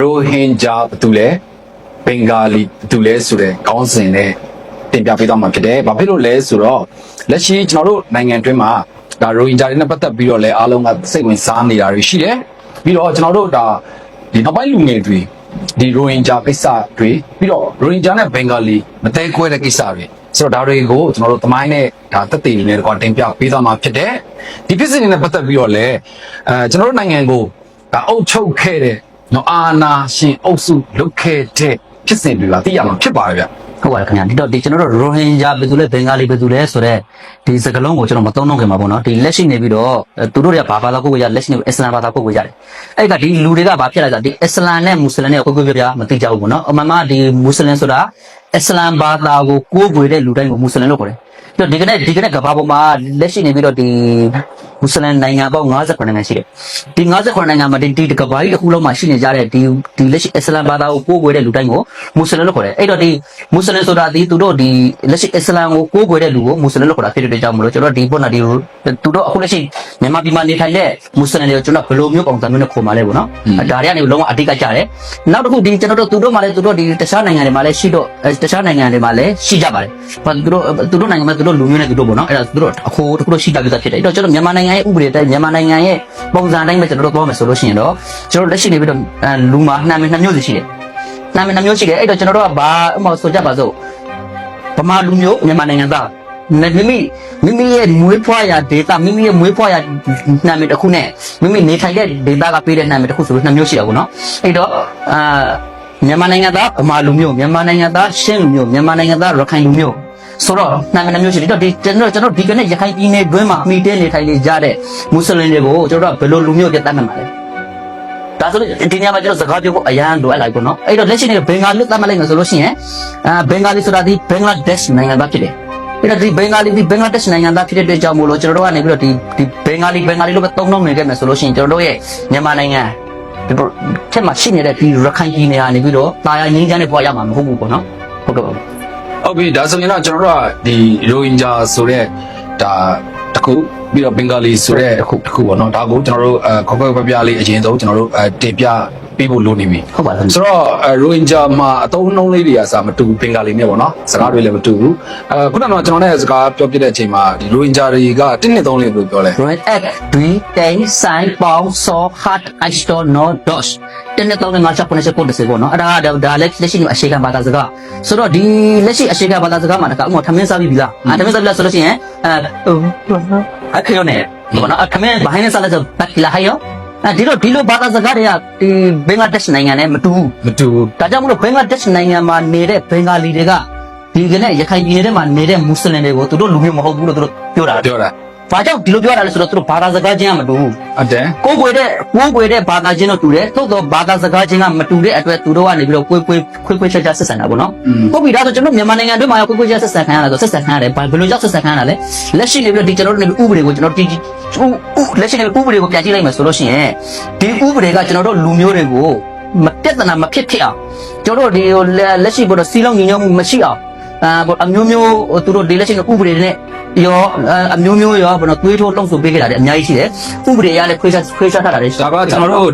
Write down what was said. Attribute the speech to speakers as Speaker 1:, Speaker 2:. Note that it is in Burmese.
Speaker 1: ရိုဟင်ဂျာဘာတူလဲဘင်္ဂါလီဘာတူလဲဆိုတဲ့ခေါင်းစဉ်နဲ့တင်ပြပေးသွားမှာဖြစ်တယ်။ဘာဖြစ်လို့လဲဆိုတော့လက်ရှိကျွန်တော်တို့နိုင်ငံတွင်းမှာဒါရိုဟင်ဂျာတွေနဲ့ပတ်သက်ပြီးတော့လည်းအားလုံးကစိတ်ဝင်စားနေတာတွေရှိတယ်။ပြီးတော့ကျွန်တော်တို့ဒါဒီနောက်ပိုင်းလူငယ်တွေဒီရိုဟင်ဂျာကိစ္စတွေပြီးတော့ရိုဟင်ဂျာနဲ့ဘင်္ဂါလီမတဲခွဲတဲ့ကိစ္စတွေဆိုတော့ဒါတွေကိုကျွန်တော်တို့သမိုင်းနဲ့ဒါသက်သေတွေနဲ့တော့တင်ပြပေးသွားမှာဖြစ်တယ်။ဒီဖြစ်စဉ်တွေနဲ့ပတ်သက်ပြီးတော့လည်းကျွန်တော်တို့နိုင်ငံကိုဒါအုပ်ချုပ်ခဲ့တဲ့နော်အာနာရှင်အုပ်စုလုတ်ခဲ့တဲ့ဖြစ်စဉ်တွေကသိရမှာဖြစ်ပါတယ်ဗျ
Speaker 2: ဟုတ်ပါတယ်ခင်ဗျာဒီတော့ဒီကျွန်တော်တို့ရိုဟင်ဂျာဘယ်သူလဲဘင်္ဂါလီဘယ်သူလဲဆိုတော့ဒီစကားလုံးကိုကျွန်တော်မသုံးတော့ခင်ပါဘောနော်ဒီလက်ရှိနေပြီးတော့သူတို့တွေကဘာသာကိုကိုရလက်ရှိနေအစ္စလာမ်ဘာသာကိုကိုရတယ်အဲ့ကဒီလူတွေကဘာဖြစ်လာကြဒီအစ္စလာမ်နဲ့မွတ်စလင်နဲ့ကိုကိုပြမသိကြဘူးပေါ့နော်အမှန်မှဒီမွတ်စလင်ဆိုတာအစ္စလာမ်ဘာသာကိုကိုးကွယ်တဲ့လူတိုင်းကိုမွတ်စလင်လို့ခေါ်တယ်ဒီကနေ့ကဘာပေါ်မှာလက်ရှိနေပြီးတော့ဒီမွတ်စလင်နိုင်ငံပေါင်း59နိုင်ငံရှိတယ်ဒီ59နိုင်ငံမှာဒီကဘာကြီးတစ်ခုလုံးမှာရှိနေကြတဲ့ဒီလက်ရှိအစ္စလာမ်ဘာသာကိုကိုးကွယ်တဲ့လူတိုင်းကိုမွတ်စလင်လို့ခေါ်တယ်အဲ့တော့ဒီမွတ်စလင်ဆိုတာဒီသူတို့ဒီလက်ရှိအစ္စလာမ်ကိုကိုးကွယ်တဲ့လူကိုမွတ်စလင်လို့ခေါ်တာဖြစ်တဲ့ကြောင့်မလို့ကျွန်တော်ဒီပေါ်နာဒီသူတို့အခုလက်ရှိမြန်မာပြည်မှာနေထိုင်တဲ့မွတ်စလင်တွေကိုကျွန်တော်ဘယ်လိုမျိုးပုံစံမျိုးနဲ့ခေါ်မှာလဲပေါ့နော်ဒါတွေကနေလုံးဝအတိတ်ကကြတယ်နောက်တစ်ခုဒီကျွန်တော်တို့သူတို့မှလည်းသူတို့ဒီတခြားနိုင်ငံတွေမှာလည်းရှိတော့တခြားနိုင်ငံတွေမှာလည်းရှိကြပါတယ်သူတို့နိုင်ငံမှာသူတို့လူမျိုးနဲ့သူတို့ပေါ့နော်အဲ့ဒါသူတို့အခိုးတစ်ခုတော့ရှိတာပြသဖြစ်တယ်အဲ့တော့ကျွန်တော်မြန်မာနိုင်ငံရဲ့ဥပဒေတိုင်းမြန်မာနိုင်ငံရဲ့ပုံစံတိုင်းပဲကျွန်တော်တို့ပြောမယ်ဆိုလို့ရှိရင်တော့ကျွန်တော်လက်ရှိနေပြီးတော့လူမှာနှမ်းမျိုးစီရှိတယ်နှမ်းမျိုးရှိတယ်အဲ့တော့ကျွန်တော်တို့ကဘာဥပမာဆိုကြပါစို့ဗမာလူမျိုးမြန်မာနိုင်ငံသားမိမိရဲ့မွေးဖွားရာဒေတာမိမိရဲ့မွေးဖွားရာနာမည်တစ်ခုနဲ့မိမိနေထိုင်တဲ့ဒေတာကပေးတဲ့နာမည်တစ်ခုဆိုလို့နှစ်မျိုးရှိတာပေါ့နော်အဲ့တော့မြန်မာနိုင်ငံသားဗမာလူမျိုးမြန်မာနိုင်ငံသားရှမ်းလူမျိုးမြန်မာနိုင်ငံသားရခိုင်လူမျိုးဆိုတော့နာမည်မျိုးရှိတယ်တော့ဒီကျွန်တော်ဒီကနေ့ရခိုင်ပြည်နယ်တွင်းမှာအမိတဲနေထိုင်နေကြတဲ့မွတ်စလင်တွေကိုကျွန်တော်တို့ကဘယ်လိုလူမျိုးပြတ်တတ်မှတ်မှာလဲဒါဆိုလို့ဒီနေရာမှာကျွန်တော်စကားပြောဖို့အရန်လိုအပ်လိုက်ပေါ့နော်အဲ့တော့လက်ရှိနေဘင်္ဂါလီတတ်မှတ်လိုက်မယ်ဆိုလို့ရှိရင်ဘင်္ဂါလီဆိုတာဒီဘင်္ဂလားဒေ့ရှ်နိုင်ငံသားဖြစ်တယ်အဲ့တော့ဒီဘင်္ဂါလီဒီဘင်္ဂလားဒေ့ရှ်နိုင်ငံသားဖြစ်တဲ့အတွက်ကြောင့်မို့လို့ကျွန်တော်တို့ကနေပြီးတော့ဒီဘင်္ဂါလီလို့ပဲသုံးနှုန်းနေခဲ့မယ်ဆိုလို့ရှိရင်ကျွန်တော်တို့ရဲ့မြန်မာနိုင်ငံဒီထက်မှရှိနေတဲ့ဒီရခိုင်ပြည်နယ်ကနေပြီးတော့တာယာငင်းချမ်းနဲ့ပွားရမှာမဟုတ်ဘူးပေါ့နော်ဟုတ်ကဲ့ပါ
Speaker 1: ဟုတ်ပြီဒါဆိုရင်တော့ကျွန်တော်တို့ကဒီရိုဟင်ဂျာဆိုတဲ့ဒါတစ်ခုပြီးတော့ဘင်္ဂါလီဆိုတဲ့တစ်ခုပေါ့နော်ဒါကိုကျွန်တော်တို့ခေါက်ပြလေးအရင်ဆုံးကျွန်တော်တို့တင်ပြပေးဖို့လိုနေပြီ
Speaker 2: ဟုတ်ပါဘူး
Speaker 1: ဆိုတော့ရိုဟင်ဂျာမှာအသုံးနှုန်းလေးတွေကစာမတူဘင်္ဂါလီနဲ့ပေါ့နော်စကားတွေလည်းမတူဘူးခုနကတော့ကျွန်တော်နဲ့စကားပြောပြတဲ့အချိန်မှာဒီရိုဟင်ဂျာတွေက1 2 3လေးလို့ပြောလဲ
Speaker 2: Right at 2 10 sign pound so hard I store no dos 1 2 3 5 6 9 10ပေါ့နော်အဲ့ဒါလက်ရှိအရှိကဘာသာစကားဆိုတော့ဒီလက်ရှိအရှိကဘာသာစကားမှာတကဥမာထမင်းစားပြီးပြီလားထမင်းစားပြီလားဆိုလို့ရှိရင်အခရောနဲ့ပေါ့နော်ထမင်းဘာဟင်းနဲ့စားလဲဆိုဘတ်လာဟယောဒီလိုဘာသာစကားတွေကဒီဘင်္ဂလားဒေ့ရှ်နိုင်ငံနဲ့မတူဘူးဒါကြောင့်မလို့ဘင်္ဂလားဒေ့ရှ်နိုင်ငံမှာနေတဲ့ဘင်္ဂါလီတွေကဒီကနေ့ရခိုင်ပြည်နယ်ထဲမှာနေတဲ့မွတ်စလင်တွေကိုသူတို့လူမျိုးမဟုတ်ဘူးလို့သူတို့ပြောတာဘာကြောင့်ဒီလိုပြောတာလဲဆိုတော့သူတို့ဘာသာစကားချင်းကမတူဘူး
Speaker 1: ဟုတ်တယ်
Speaker 2: ကိုယ်ွယ်တဲ့ဘာသာချင်းတော့တူတယ်သို့တော့ဘာသာစကားချင်းကမတူတဲ့အတွက်သူတို့ကနေပြီးတော့ခွေချဆက်ဆံတာပေါ့နော်ဟုတ်ပြီဒါဆိုကျွန်တော်မြန်မာနိုင်ငံတွင်းမှာခွေချဆက်ဆံခံရတာဆိုဆက်ဆံခံရတယ်ဘယ်လိုကြောင့်ဆက်ဆံခံရတာလဲလက်ရှိနေပြီးတော့ဒီကျွန်တော်တို့နေဥပဒေကိုကျွန်တော်လက်ရှိနေဥပဒေကိုပြန်ကြည့်လိုက်မယ်ဆိုလို့ရှိရင်ဒီဥပဒေကကျွန်တော်တို့လူမျိုးတွေကိုမပြဿနာမဖြစ်အောင်ကျွန်တော်တို့ဒီလက်ရှိပေါ်တော့စီလုံးညီညွတ်မှုမရှိအောင်အမျိုးမျိုးသူတို့ဒီလက်ရှိကဥပဒေနဲ့ရောအမျိုးမျိုးရောဘယ်တော့သွေးထိုးလှုံ့ဆော်ပေးခဲ့တာတွေအများကြီးရှိတယ်ဥပဒေရလည်းခွဲခြားထားတာတွေ
Speaker 1: ဒါကကျွန်တော်တို့